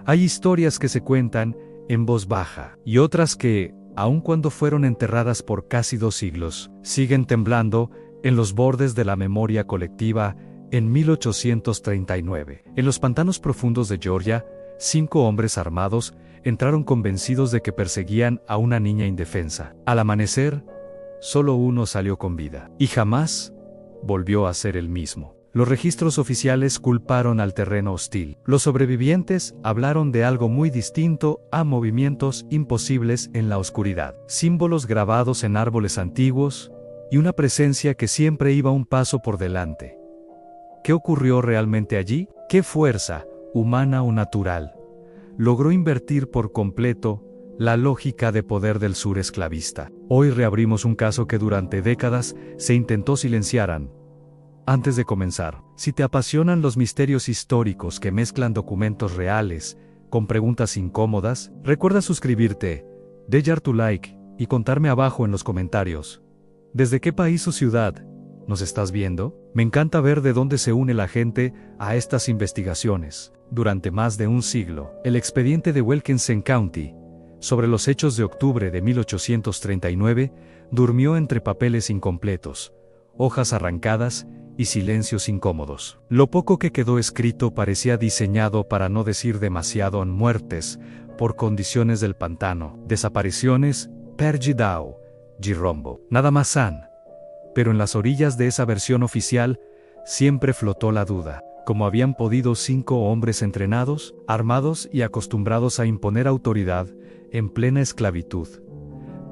Hay historias que se cuentan en voz baja y otras que, aun cuando fueron enterradas por casi 2 siglos, siguen temblando en los bordes de la memoria colectiva. En 1839, en los pantanos profundos de Georgia, 5 hombres armados entraron convencidos de que perseguían a una niña indefensa. Al amanecer, solo uno salió con vida, y jamás volvió a ser el mismo. Los registros oficiales culparon al terreno hostil. Los sobrevivientes hablaron de algo muy distinto a movimientos imposibles en la oscuridad, símbolos grabados en árboles antiguos y una presencia que siempre iba un paso por delante. ¿Qué ocurrió realmente allí? ¿Qué fuerza, humana o natural, logró invertir por completo la lógica de poder del sur esclavista? Hoy reabrimos un caso que durante décadas se intentó silenciar. Antes de comenzar, si te apasionan los misterios históricos que mezclan documentos reales con preguntas incómodas, recuerda suscribirte, dejar tu like y contarme abajo en los comentarios. ¿Desde qué país o ciudad nos estás viendo? Me encanta ver de dónde se une la gente a estas investigaciones. Durante más de un siglo, el expediente de Wilkinson County sobre los hechos de octubre de 1839 durmió entre papeles incompletos, hojas arrancadas y silencios incómodos. Lo poco que quedó escrito parecía diseñado para no decir demasiado en muertes por condiciones del pantano, desapariciones, perdido, girombo, nada más. Pero en las orillas de esa versión oficial siempre flotó la duda. ¿Cómo habían podido 5 hombres entrenados, armados y acostumbrados a imponer autoridad en plena esclavitud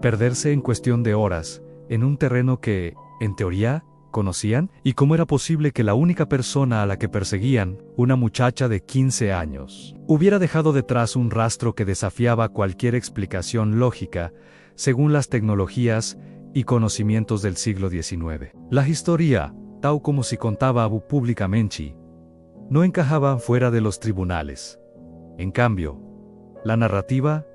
perderse en cuestión de horas en un terreno que, en teoría, conocían? ¿Y cómo era posible que la única persona a la que perseguían, una muchacha de 15 años, hubiera dejado detrás un rastro que desafiaba cualquier explicación lógica según las tecnologías y conocimientos del siglo XIX? La historia, tal como se contaba públicamente, no encajaba fuera de los tribunales. En cambio, la narrativa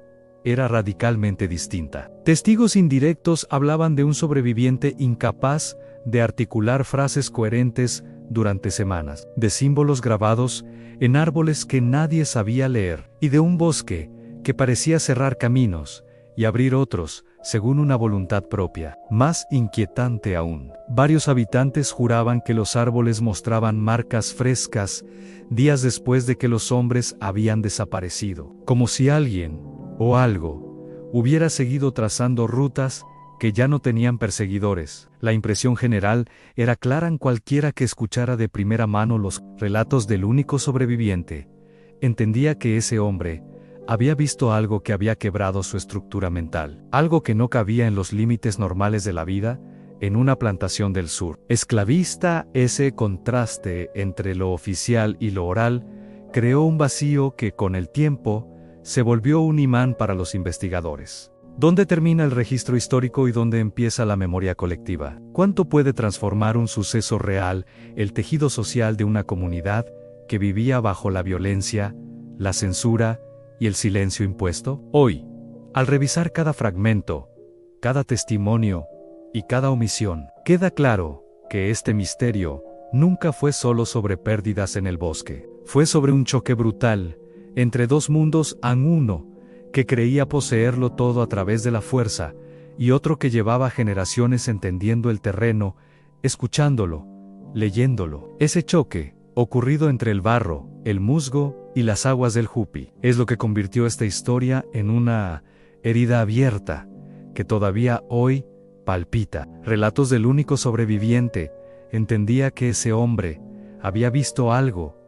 era radicalmente distinta. Testigos indirectos hablaban de un sobreviviente incapaz de articular frases coherentes durante semanas, de símbolos grabados en árboles que nadie sabía leer, y de un bosque que parecía cerrar caminos y abrir otros según una voluntad propia. Más inquietante aún, varios habitantes juraban que los árboles mostraban marcas frescas días después de que los hombres habían desaparecido, como si alguien o algo hubiera seguido trazando rutas que ya no tenían perseguidores. La impresión general era clara en cualquiera que escuchara de primera mano los relatos del único sobreviviente. Entendía que ese hombre había visto algo que había quebrado su estructura mental, algo que no cabía en los límites normales de la vida en una plantación del sur esclavista. Ese contraste entre lo oficial y lo oral creó un vacío que con el tiempo se volvió un imán para los investigadores. ¿Dónde termina el registro histórico y dónde empieza la memoria colectiva? ¿Cuánto puede transformar un suceso real el tejido social de una comunidad que vivía bajo la violencia, la censura y el silencio impuesto? Hoy, al revisar cada fragmento, cada testimonio y cada omisión, queda claro que este misterio nunca fue solo sobre pérdidas en el bosque. Fue sobre un choque brutal entre 2 mundos, uno que creía poseerlo todo a través de la fuerza, y otro que llevaba generaciones entendiendo el terreno, escuchándolo, leyéndolo. Ese choque, ocurrido entre el barro, el musgo y las aguas del Hopi, es lo que convirtió esta historia en una herida abierta, que todavía hoy palpita. Relatos del único sobreviviente, entendía que ese hombre había visto algo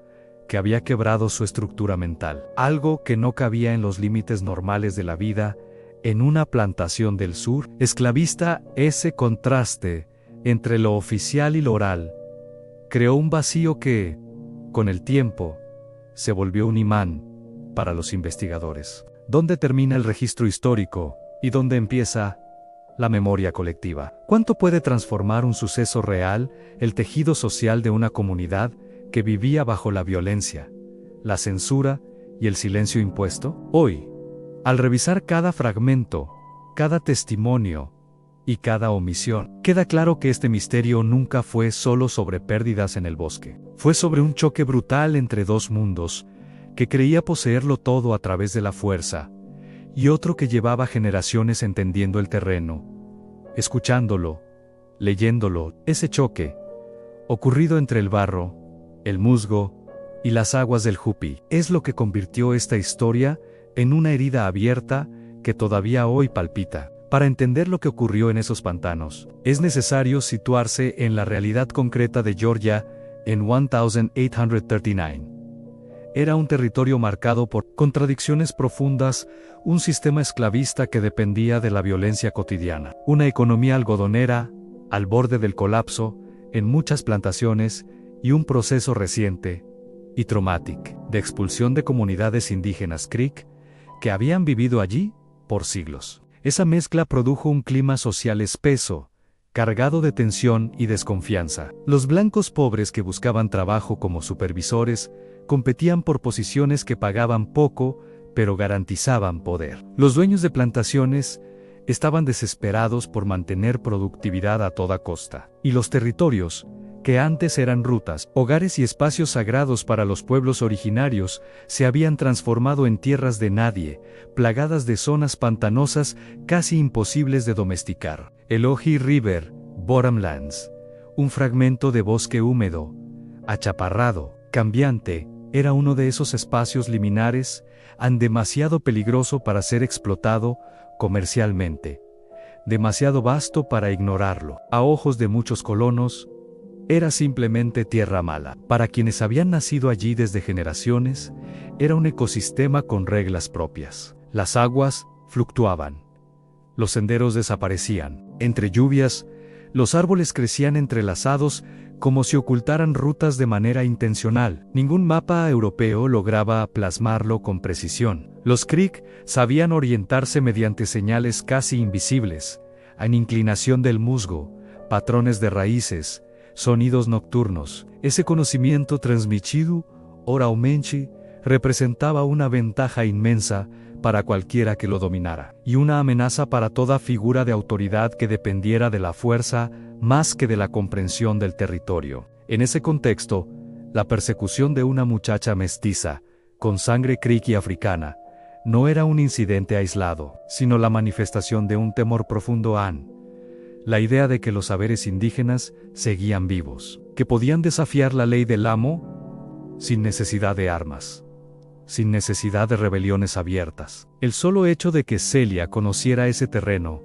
que había quebrado su estructura mental, algo que no cabía en los límites normales de la vida en una plantación del sur esclavista. Ese contraste entre lo oficial y lo oral creó un vacío que, con el tiempo, se volvió un imán para los investigadores. ¿Dónde termina el registro histórico y dónde empieza la memoria colectiva? ¿Cuánto puede transformar un suceso real el tejido social de una comunidad que vivía bajo la violencia, la censura y el silencio impuesto? Hoy, al revisar cada fragmento, cada testimonio y cada omisión, queda claro que este misterio nunca fue solo sobre pérdidas en el bosque. Fue sobre un choque brutal entre 2 mundos que creía poseerlo todo a través de la fuerza, y otro que llevaba generaciones entendiendo el terreno, escuchándolo, leyéndolo. Ese choque, ocurrido entre el barro, el musgo y las aguas del Jupi, es lo que convirtió esta historia en una herida abierta que todavía hoy palpita. Para entender lo que ocurrió en esos pantanos, es necesario situarse en la realidad concreta de Georgia en 1839. Era un territorio marcado por contradicciones profundas, un sistema esclavista que dependía de la violencia cotidiana, una economía algodonera, al borde del colapso, en muchas plantaciones, y un proceso reciente y traumático de expulsión de comunidades indígenas Creek que habían vivido allí por siglos. Esa mezcla produjo un clima social espeso, cargado de tensión y desconfianza. Los blancos pobres que buscaban trabajo como supervisores competían por posiciones que pagaban poco, pero garantizaban poder. Los dueños de plantaciones estaban desesperados por mantener productividad a toda costa. Y los territorios, que antes eran rutas, hogares y espacios sagrados para los pueblos originarios, se habían transformado en tierras de nadie, plagadas de zonas pantanosas casi imposibles de domesticar. El Ojai River, Bottomlands, un fragmento de bosque húmedo, achaparrado, cambiante, era uno de esos espacios liminares, demasiado peligroso para ser explotado comercialmente, demasiado vasto para ignorarlo. A ojos de muchos colonos, era simplemente tierra mala. Para quienes habían nacido allí desde generaciones, era un ecosistema con reglas propias. Las aguas fluctuaban. Los senderos desaparecían. Entre lluvias, los árboles crecían entrelazados como si ocultaran rutas de manera intencional. Ningún mapa europeo lograba plasmarlo con precisión. Los Creek sabían orientarse mediante señales casi invisibles, en inclinación del musgo, patrones de raíces, sonidos nocturnos. Ese conocimiento transmitido, oralmente, representaba una ventaja inmensa para cualquiera que lo dominara, y una amenaza para toda figura de autoridad que dependiera de la fuerza más que de la comprensión del territorio. En ese contexto, la persecución de una muchacha mestiza, con sangre creek y africana, no era un incidente aislado, sino la manifestación de un temor profundo la idea de que los saberes indígenas seguían vivos, que podían desafiar la ley del amo sin necesidad de armas, sin necesidad de rebeliones abiertas. El solo hecho de que Celia conociera ese terreno,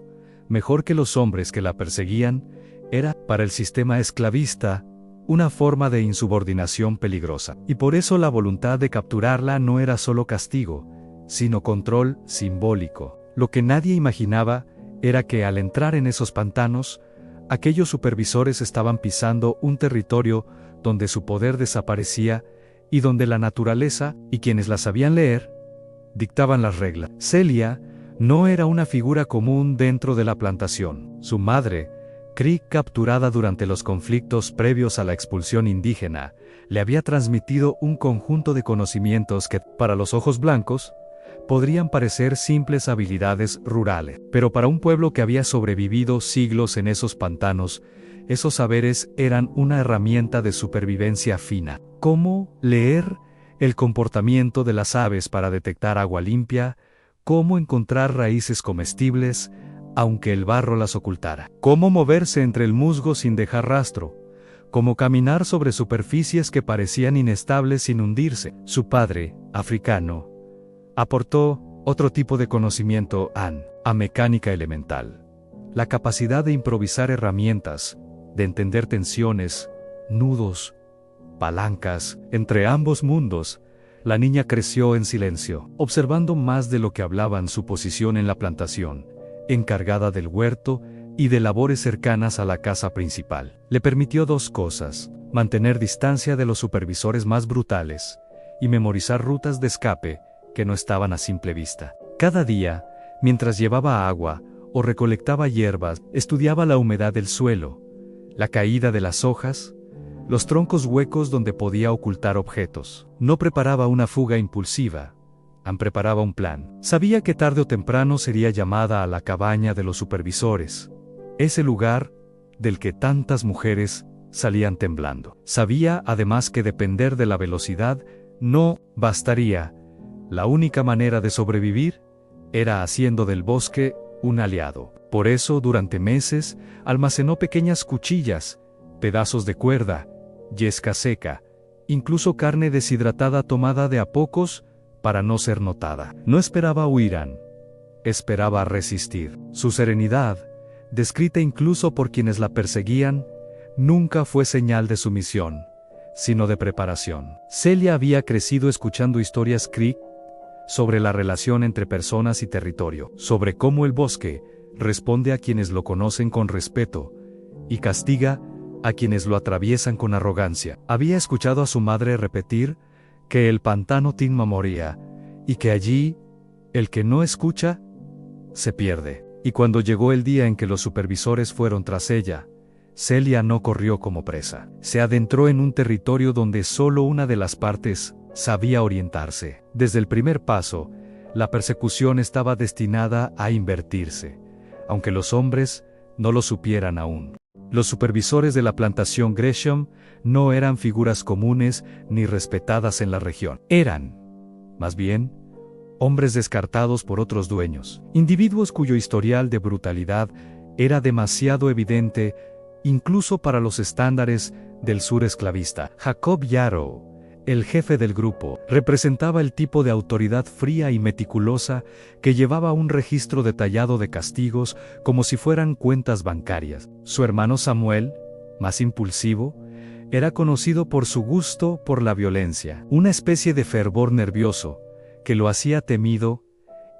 mejor que los hombres que la perseguían, era, para el sistema esclavista, una forma de insubordinación peligrosa. Y por eso la voluntad de capturarla no era solo castigo, sino control simbólico. Lo que nadie imaginaba era que al entrar en esos pantanos, aquellos supervisores estaban pisando un territorio donde su poder desaparecía y donde la naturaleza, y quienes la sabían leer, dictaban las reglas. Celia no era una figura común dentro de la plantación. Su madre, Creek, capturada durante los conflictos previos a la expulsión indígena, le había transmitido un conjunto de conocimientos que, para los ojos blancos, podrían parecer simples habilidades rurales. Pero para un pueblo que había sobrevivido siglos en esos pantanos, esos saberes eran una herramienta de supervivencia fina. Cómo leer el comportamiento de las aves para detectar agua limpia, cómo encontrar raíces comestibles, aunque el barro las ocultara. Cómo moverse entre el musgo sin dejar rastro, cómo caminar sobre superficies que parecían inestables sin hundirse. Su padre, africano, aportó otro tipo de conocimiento a mecánica elemental. La capacidad de improvisar herramientas, de entender tensiones, nudos, palancas. Entre ambos mundos, la niña creció en silencio, observando más de lo que hablaban su posición en la plantación, encargada del huerto y de labores cercanas a la casa principal. Le permitió dos cosas: mantener distancia de los supervisores más brutales y memorizar rutas de escape que no estaban a simple vista. Cada día, mientras llevaba agua o recolectaba hierbas, estudiaba la humedad del suelo, la caída de las hojas, los troncos huecos donde podía ocultar objetos. No preparaba una fuga impulsiva, preparaba un plan. Sabía que tarde o temprano sería llamada a la cabaña de los supervisores, ese lugar del que tantas mujeres salían temblando. Sabía además que depender de la velocidad no bastaría. La única manera de sobrevivir era haciendo del bosque un aliado. Por eso, durante meses, almacenó pequeñas cuchillas, pedazos de cuerda, yesca seca, incluso carne deshidratada tomada de a pocos para no ser notada. No esperaba huirán, esperaba resistir. Su serenidad, descrita incluso por quienes la perseguían, nunca fue señal de sumisión, sino de preparación. Celia había crecido escuchando historias Creek sobre la relación entre personas y territorio, sobre cómo el bosque responde a quienes lo conocen con respeto y castiga a quienes lo atraviesan con arrogancia. Había escuchado a su madre repetir que el pantano Tinma moría y que allí, el que no escucha, se pierde. Y cuando llegó el día en que los supervisores fueron tras ella, Celia no corrió como presa. Se adentró en un territorio donde solo una de las partes sabía orientarse. Desde el primer paso, la persecución estaba destinada a invertirse, aunque los hombres no lo supieran aún. Los supervisores de la plantación Gresham no eran figuras comunes ni respetadas en la región. Eran, más bien, hombres descartados por otros dueños, individuos cuyo historial de brutalidad era demasiado evidente incluso para los estándares del sur esclavista. Jacob Yarrow, el jefe del grupo, representaba el tipo de autoridad fría y meticulosa que llevaba un registro detallado de castigos como si fueran cuentas bancarias. Su hermano Samuel, más impulsivo, era conocido por su gusto por la violencia, una especie de fervor nervioso que lo hacía temido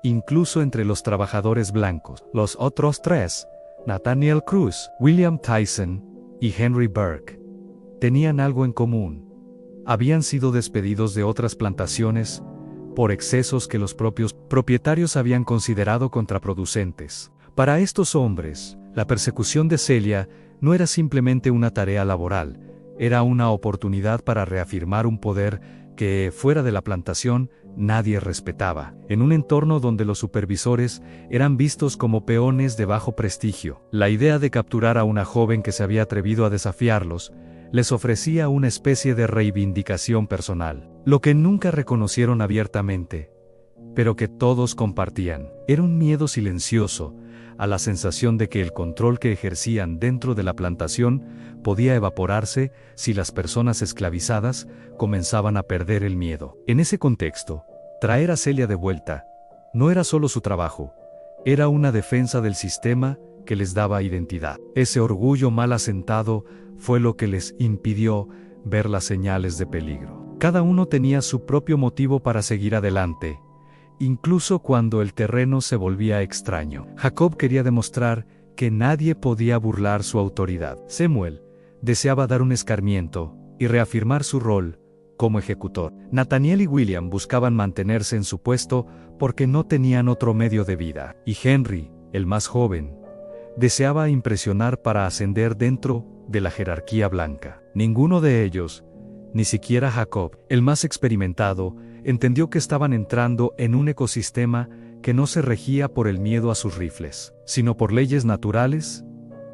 incluso entre los trabajadores blancos. Los otros tres, Nathaniel Cruz, William Tyson y Henry Burke, tenían algo en común. Habían sido despedidos de otras plantaciones por excesos que los propios propietarios habían considerado contraproducentes. Para estos hombres, la persecución de Celia no era simplemente una tarea laboral, era una oportunidad para reafirmar un poder que, fuera de la plantación, nadie respetaba, en un entorno donde los supervisores eran vistos como peones de bajo prestigio. La idea de capturar a una joven que se había atrevido a desafiarlos les ofrecía una especie de reivindicación personal, lo que nunca reconocieron abiertamente, pero que todos compartían. Era un miedo silencioso a la sensación de que el control que ejercían dentro de la plantación podía evaporarse si las personas esclavizadas comenzaban a perder el miedo. En ese contexto, traer a Celia de vuelta no era solo su trabajo, era una defensa del sistema que les daba identidad. Ese orgullo mal asentado fue lo que les impidió ver las señales de peligro. Cada uno tenía su propio motivo para seguir adelante, incluso cuando el terreno se volvía extraño. Jacob quería demostrar que nadie podía burlar su autoridad. Samuel deseaba dar un escarmiento y reafirmar su rol como ejecutor. Nathaniel y William buscaban mantenerse en su puesto porque no tenían otro medio de vida. Y Henry, el más joven, deseaba impresionar para ascender dentro de la jerarquía blanca. Ninguno de ellos, ni siquiera Jacob, el más experimentado, entendió que estaban entrando en un ecosistema que no se regía por el miedo a sus rifles, sino por leyes naturales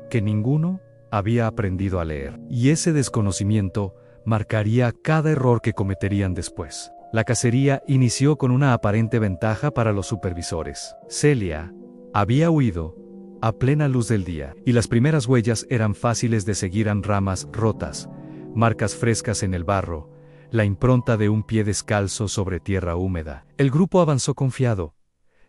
que ninguno había aprendido a leer. Y ese desconocimiento marcaría cada error que cometerían después. La cacería inició con una aparente ventaja para los supervisores. Celia había huido a plena luz del día, y las primeras huellas eran fáciles de seguir: en ramas rotas, marcas frescas en el barro, la impronta de un pie descalzo sobre tierra húmeda. El grupo avanzó confiado,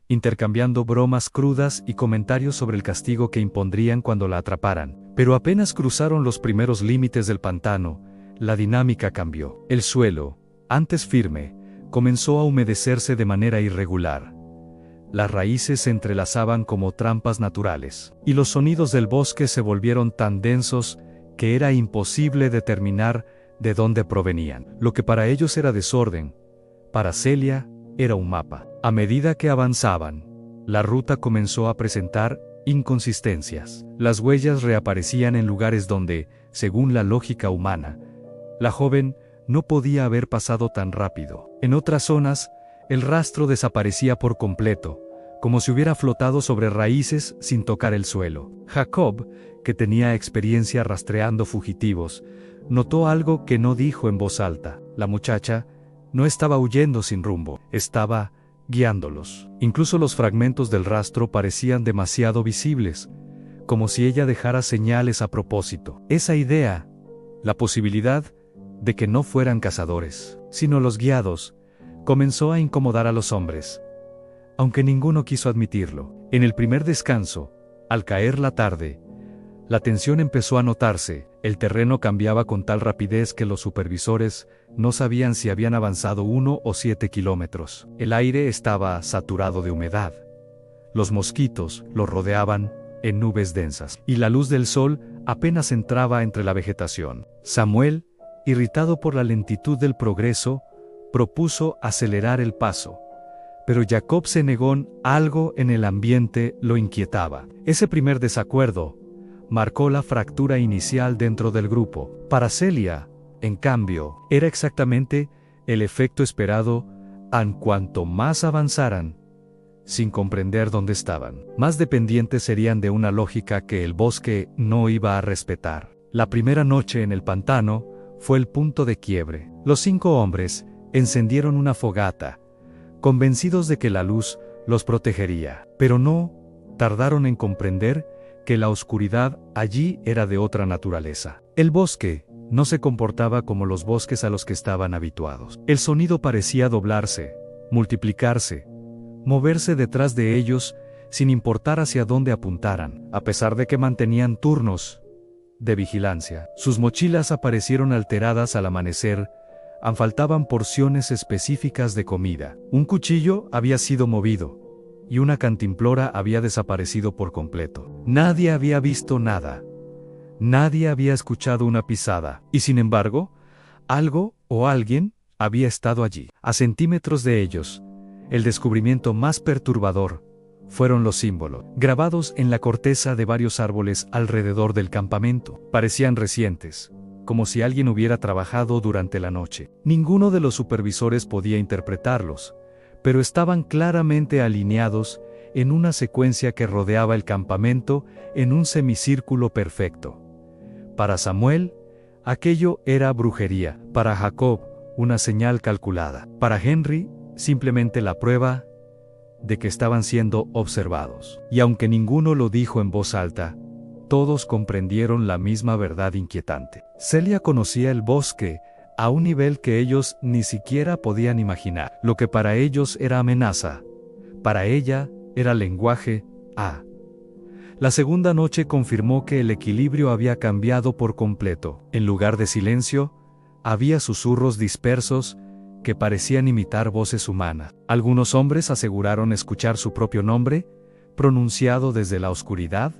intercambiando bromas crudas y comentarios sobre el castigo que impondrían cuando la atraparan. Pero apenas cruzaron los primeros límites del pantano, la dinámica cambió. El suelo, antes firme, comenzó a humedecerse de manera irregular. Las raíces se entrelazaban como trampas naturales, y los sonidos del bosque se volvieron tan densos que era imposible determinar de dónde provenían. Lo que para ellos era desorden, para Celia era un mapa. A medida que avanzaban, la ruta comenzó a presentar inconsistencias. Las huellas reaparecían en lugares donde, según la lógica humana, la joven no podía haber pasado tan rápido. En otras zonas, el rastro desaparecía por completo, como si hubiera flotado sobre raíces sin tocar el suelo. Jacob, que tenía experiencia rastreando fugitivos, notó algo que no dijo en voz alta. La muchacha no estaba huyendo sin rumbo, estaba guiándolos. Incluso los fragmentos del rastro parecían demasiado visibles, como si ella dejara señales a propósito. Esa idea, la posibilidad de que no fueran cazadores, sino los guiados, comenzó a incomodar a los hombres, aunque ninguno quiso admitirlo. En el primer descanso, al caer la tarde, la tensión empezó a notarse. El terreno cambiaba con tal rapidez que los supervisores no sabían si habían avanzado 1 o 7 kilómetros. El aire estaba saturado de humedad. Los mosquitos los rodeaban en nubes densas, y la luz del sol apenas entraba entre la vegetación. Samuel, irritado por la lentitud del progreso, propuso acelerar el paso. Pero Jacob se negó. Algo en el ambiente lo inquietaba. Ese primer desacuerdo marcó la fractura inicial dentro del grupo. Para Celia, en cambio, era exactamente el efecto esperado. Cuanto más avanzaran, sin comprender dónde estaban, más dependientes serían de una lógica que el bosque no iba a respetar. La primera noche en el pantano fue el punto de quiebre. Los 5 hombres encendieron una fogata, convencidos de que la luz los protegería, pero no tardaron en comprender que la oscuridad allí era de otra naturaleza. El bosque no se comportaba como los bosques a los que estaban habituados. El sonido parecía doblarse, multiplicarse, moverse detrás de ellos sin importar hacia dónde apuntaran, a pesar de que mantenían turnos de vigilancia. Sus mochilas aparecieron alteradas al amanecer. Faltaban porciones específicas de comida. Un cuchillo había sido movido, y una cantimplora había desaparecido por completo. Nadie había visto nada. Nadie había escuchado una pisada, y sin embargo, algo o alguien había estado allí. A centímetros de ellos, el descubrimiento más perturbador fueron los símbolos, grabados en la corteza de varios árboles alrededor del campamento. Parecían recientes, como si alguien hubiera trabajado durante la noche. Ninguno de los supervisores podía interpretarlos, pero estaban claramente alineados en una secuencia que rodeaba el campamento en un semicírculo perfecto. Para Samuel, aquello era brujería. Para Jacob, una señal calculada. Para Henry, simplemente la prueba de que estaban siendo observados. Y aunque ninguno lo dijo en voz alta, todos comprendieron la misma verdad inquietante. Celia conocía el bosque a un nivel que ellos ni siquiera podían imaginar. Lo que para ellos era amenaza, para ella era lenguaje. La segunda noche confirmó que el equilibrio había cambiado por completo. En lugar de silencio, había susurros dispersos que parecían imitar voces humanas. Algunos hombres aseguraron escuchar su propio nombre, pronunciado desde la oscuridad.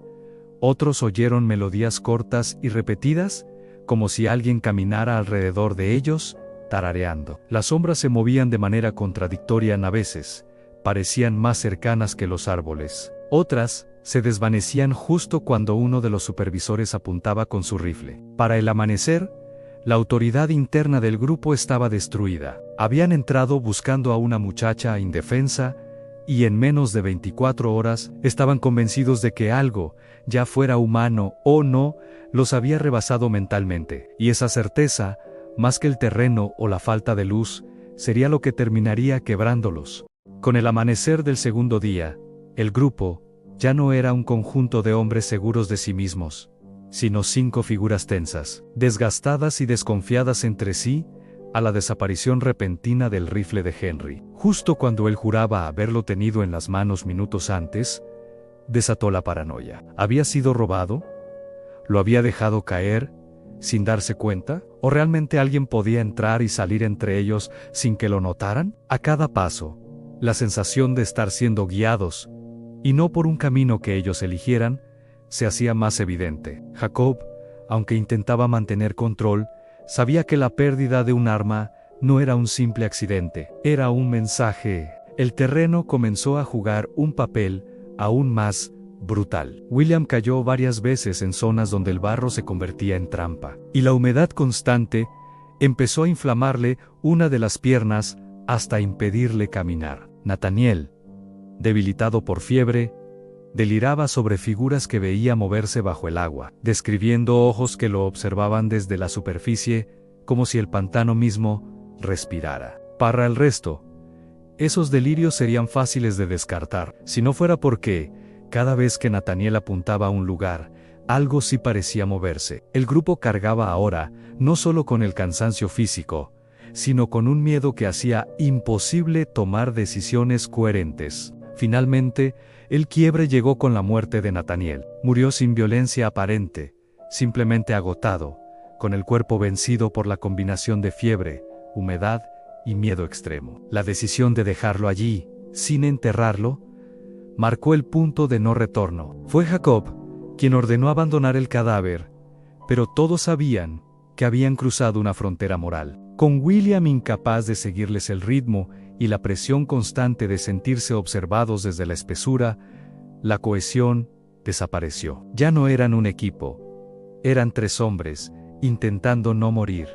Otros oyeron melodías cortas y repetidas, como si alguien caminara alrededor de ellos, tarareando. Las sombras se movían de manera contradictoria a veces, parecían más cercanas que los árboles. Otras se desvanecían justo cuando uno de los supervisores apuntaba con su rifle. Para el amanecer, la autoridad interna del grupo estaba destruida. Habían entrado buscando a una muchacha indefensa, y en menos de 24 horas estaban convencidos de que algo, ya fuera humano o no, los había rebasado mentalmente. Y esa certeza, más que el terreno o la falta de luz, sería lo que terminaría quebrándolos. Con el amanecer del segundo día, el grupo ya no era un conjunto de hombres seguros de sí mismos, sino 5 figuras tensas, desgastadas y desconfiadas entre sí, a la desaparición repentina del rifle de Henry. Justo cuando él juraba haberlo tenido en las manos minutos antes, desató la paranoia. ¿Había sido robado? ¿Lo había dejado caer sin darse cuenta? ¿O realmente alguien podía entrar y salir entre ellos sin que lo notaran? A cada paso, la sensación de estar siendo guiados, y no por un camino que ellos eligieran, se hacía más evidente. Jacob, aunque intentaba mantener control, sabía que la pérdida de un arma no era un simple accidente, era un mensaje. El terreno comenzó a jugar un papel aún más brutal. William cayó varias veces en zonas donde el barro se convertía en trampa, y la humedad constante empezó a inflamarle una de las piernas hasta impedirle caminar. Nathaniel, debilitado por fiebre, deliraba sobre figuras que veía moverse bajo el agua, describiendo ojos que lo observaban desde la superficie, como si el pantano mismo respirara. Para el resto, esos delirios serían fáciles de descartar, si no fuera porque, cada vez que Nathaniel apuntaba a un lugar, algo sí parecía moverse. El grupo cargaba ahora, no solo con el cansancio físico, sino con un miedo que hacía imposible tomar decisiones coherentes. Finalmente, el quiebre llegó con la muerte de Nathaniel. Murió sin violencia aparente, simplemente agotado, con el cuerpo vencido por la combinación de fiebre, humedad y miedo extremo. La decisión de dejarlo allí, sin enterrarlo, marcó el punto de no retorno. Fue Jacob quien ordenó abandonar el cadáver, pero todos sabían que habían cruzado una frontera moral. Con William incapaz de seguirles el ritmo y la presión constante de sentirse observados desde la espesura, la cohesión desapareció. Ya no eran un equipo, eran 3 hombres, intentando no morir,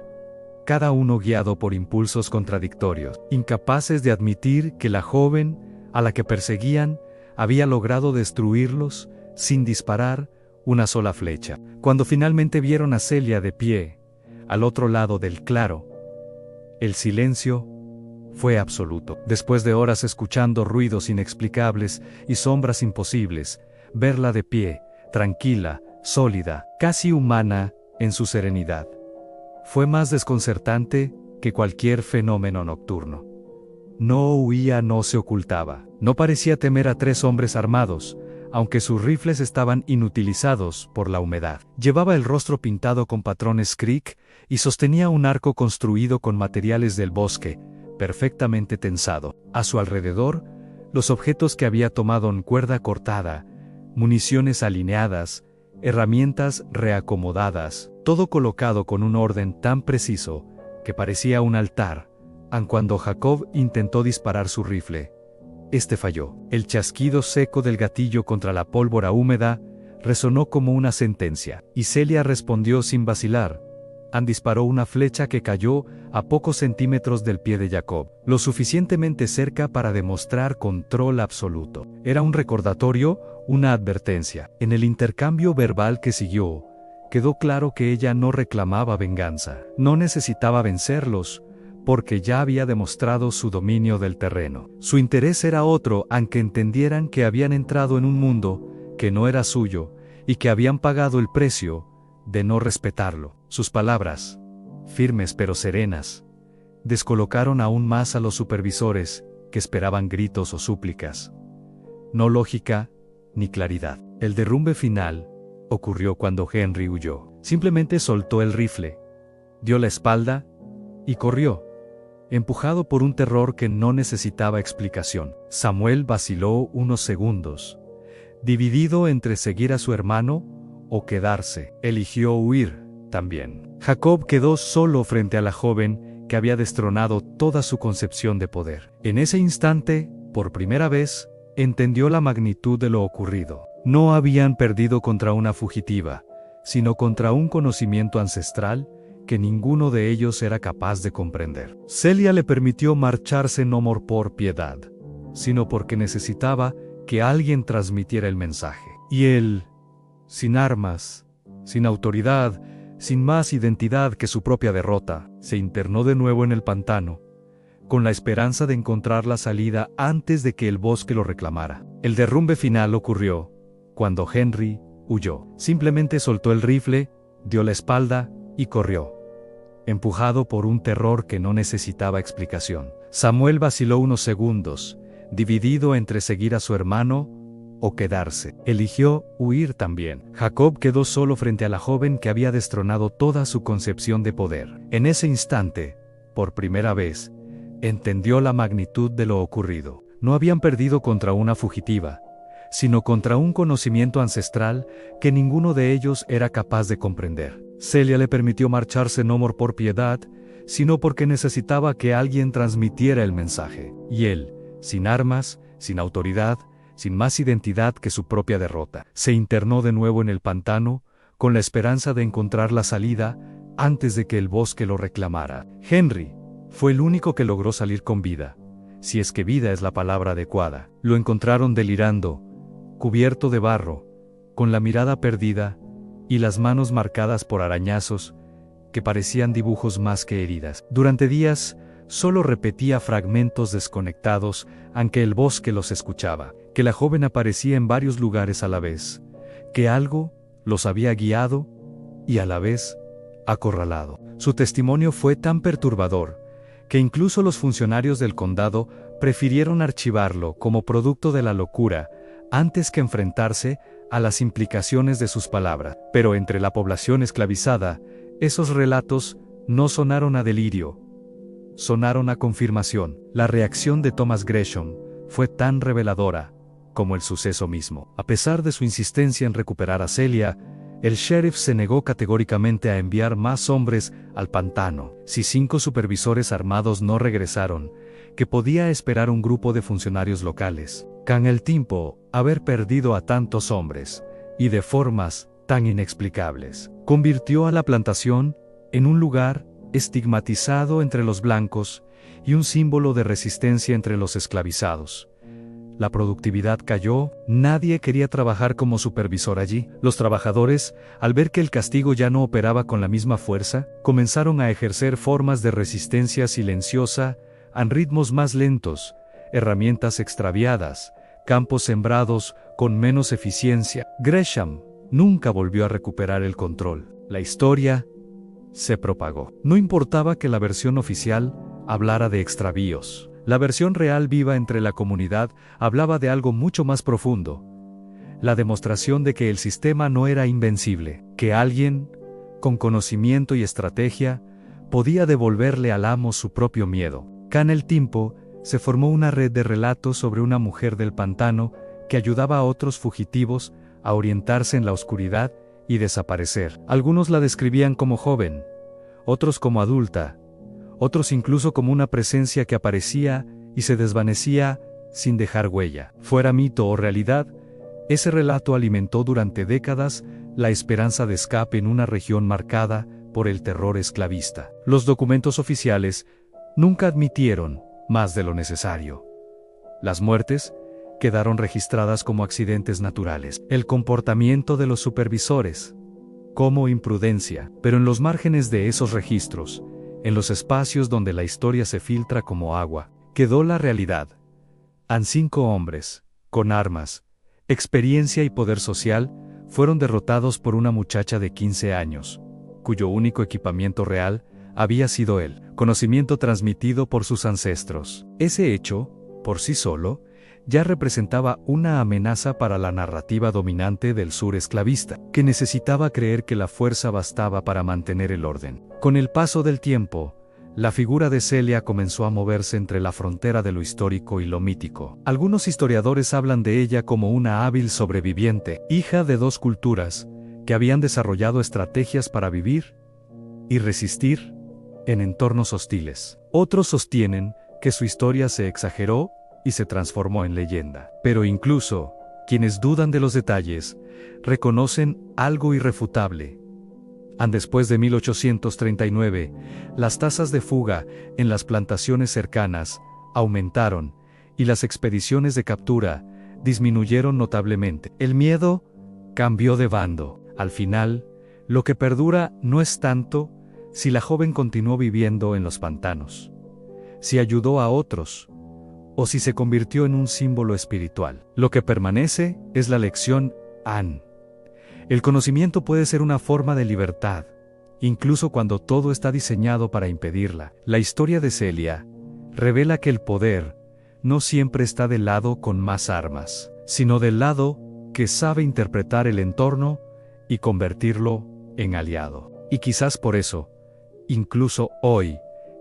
cada uno guiado por impulsos contradictorios, incapaces de admitir que la joven, a la que perseguían, había logrado destruirlos sin disparar una sola flecha. Cuando finalmente vieron a Celia de pie, al otro lado del claro, el silencio fue absoluto. Después de horas escuchando ruidos inexplicables y sombras imposibles, verla de pie, tranquila, sólida, casi humana, en su serenidad, fue más desconcertante que cualquier fenómeno nocturno. No huía, no se ocultaba. No parecía temer a 3 hombres armados, aunque sus rifles estaban inutilizados por la humedad. Llevaba el rostro pintado con patrones Creek y sostenía un arco construido con materiales del bosque, perfectamente tensado. A su alrededor, los objetos que había tomado en cuerda cortada, municiones alineadas, herramientas reacomodadas, todo colocado con un orden tan preciso que parecía un altar, aun cuando Jacob intentó disparar su rifle. Este falló. El chasquido seco del gatillo contra la pólvora húmeda resonó como una sentencia, y Celia respondió sin vacilar. Ann disparó una flecha que cayó a pocos centímetros del pie de Jacob, lo suficientemente cerca para demostrar control absoluto. Era un recordatorio, una advertencia. En el intercambio verbal que siguió, quedó claro que ella no reclamaba venganza. No necesitaba vencerlos, porque ya había demostrado su dominio del terreno. Su interés era otro, aunque entendieran que habían entrado en un mundo que no era suyo y que habían pagado el precio de no respetarlo. Sus palabras, firmes pero serenas, descolocaron aún más a los supervisores, que esperaban gritos o súplicas. No lógica ni claridad. El derrumbe final ocurrió cuando Henry huyó. Simplemente soltó el rifle, dio la espalda y corrió, empujado por un terror que no necesitaba explicación. Samuel vaciló unos segundos, dividido entre seguir a su hermano o quedarse. Eligió huir también. Jacob quedó solo frente a la joven que había destronado toda su concepción de poder. En ese instante, por primera vez, entendió la magnitud de lo ocurrido. No habían perdido contra una fugitiva, sino contra un conocimiento ancestral que ninguno de ellos era capaz de comprender. Celia le permitió marcharse no por piedad, sino porque necesitaba que alguien transmitiera el mensaje. Y él, sin armas, sin autoridad, sin más identidad que su propia derrota, se internó de nuevo en el pantano, con la esperanza de encontrar la salida antes de que el bosque lo reclamara. El derrumbe final ocurrió cuando Henry huyó. Simplemente soltó el rifle, dio la espalda y corrió, empujado por un terror que no necesitaba explicación. Samuel vaciló unos segundos, dividido entre seguir a su hermano o quedarse. Eligió huir también. Jacob quedó solo frente a la joven que había destronado toda su concepción de poder. En ese instante, por primera vez, entendió la magnitud de lo ocurrido. No habían perdido contra una fugitiva, sino contra un conocimiento ancestral que ninguno de ellos era capaz de comprender. Celia le permitió marcharse no por piedad, sino porque necesitaba que alguien transmitiera el mensaje. Y él, sin armas, sin autoridad, sin más identidad que su propia derrota, se internó de nuevo en el pantano, con la esperanza de encontrar la salida antes de que el bosque lo reclamara. Henry fue el único que logró salir con vida, si es que vida es la palabra adecuada. Lo encontraron delirando, cubierto de barro, con la mirada perdida y las manos marcadas por arañazos que parecían dibujos más que heridas. Durante días, solo repetía fragmentos desconectados, aunque el bosque los escuchaba, que la joven aparecía en varios lugares a la vez, que algo los había guiado y a la vez acorralado. Su testimonio fue tan perturbador que incluso los funcionarios del condado prefirieron archivarlo como producto de la locura antes que enfrentarse a las implicaciones de sus palabras. Pero entre la población esclavizada, esos relatos no sonaron a delirio, sonaron a confirmación. La reacción de Thomas Gresham fue tan reveladora como el suceso mismo. A pesar de su insistencia en recuperar a Celia, el sheriff se negó categóricamente a enviar más hombres al pantano. Si 5 supervisores armados no regresaron, que podía esperar un grupo de funcionarios locales. Con el tiempo, haber perdido a tantos hombres, y de formas tan inexplicables, convirtió a la plantación en un lugar estigmatizado entre los blancos y un símbolo de resistencia entre los esclavizados. La productividad cayó, nadie quería trabajar como supervisor allí. Los trabajadores, al ver que el castigo ya no operaba con la misma fuerza, comenzaron a ejercer formas de resistencia silenciosa, a ritmos más lentos, herramientas extraviadas, campos sembrados con menos eficiencia. Gresham nunca volvió a recuperar el control. La historia se propagó. No importaba que la versión oficial hablara de extravíos. La versión real viva entre la comunidad hablaba de algo mucho más profundo. La demostración de que el sistema no era invencible, que alguien, con conocimiento y estrategia, podía devolverle al amo su propio miedo. Con el tiempo, se formó una red de relatos sobre una mujer del pantano que ayudaba a otros fugitivos a orientarse en la oscuridad y desaparecer. Algunos la describían como joven, otros como adulta, otros incluso como una presencia que aparecía y se desvanecía sin dejar huella. Fuera mito o realidad, ese relato alimentó durante décadas la esperanza de escape en una región marcada por el terror esclavista. Los documentos oficiales nunca admitieron más de lo necesario. Las muertes quedaron registradas como accidentes naturales. El comportamiento de los supervisores, como imprudencia, pero en los márgenes de esos registros, en los espacios donde la historia se filtra como agua, quedó la realidad. Han 5 hombres, con armas, experiencia y poder social, fueron derrotados por una muchacha de 15 años, cuyo único equipamiento real había sido el conocimiento transmitido por sus ancestros. Ese hecho, por sí solo, ya representaba una amenaza para la narrativa dominante del sur esclavista, que necesitaba creer que la fuerza bastaba para mantener el orden. Con el paso del tiempo, la figura de Celia comenzó a moverse entre la frontera de lo histórico y lo mítico. Algunos historiadores hablan de ella como una hábil sobreviviente, hija de 2 culturas, que habían desarrollado estrategias para vivir y resistir en entornos hostiles. Otros sostienen que su historia se exageró y se transformó en leyenda. Pero incluso, quienes dudan de los detalles, reconocen algo irrefutable. Después de 1839, las tasas de fuga en las plantaciones cercanas aumentaron y las expediciones de captura disminuyeron notablemente. El miedo cambió de bando. Al final, lo que perdura no es tanto si la joven continuó viviendo en los pantanos, si ayudó a otros, o si se convirtió en un símbolo espiritual. Lo que permanece es la lección Anne. El conocimiento puede ser una forma de libertad, incluso cuando todo está diseñado para impedirla. La historia de Celia revela que el poder no siempre está del lado con más armas, sino del lado que sabe interpretar el entorno y convertirlo en aliado. Y quizás por eso, incluso hoy,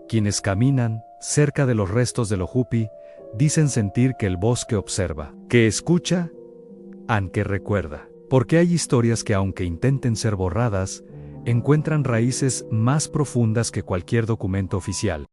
quienes caminan cerca de los restos de Ojupi dicen sentir que el bosque observa, que escucha, aunque recuerda. Porque hay historias que, aunque intenten ser borradas, encuentran raíces más profundas que cualquier documento oficial.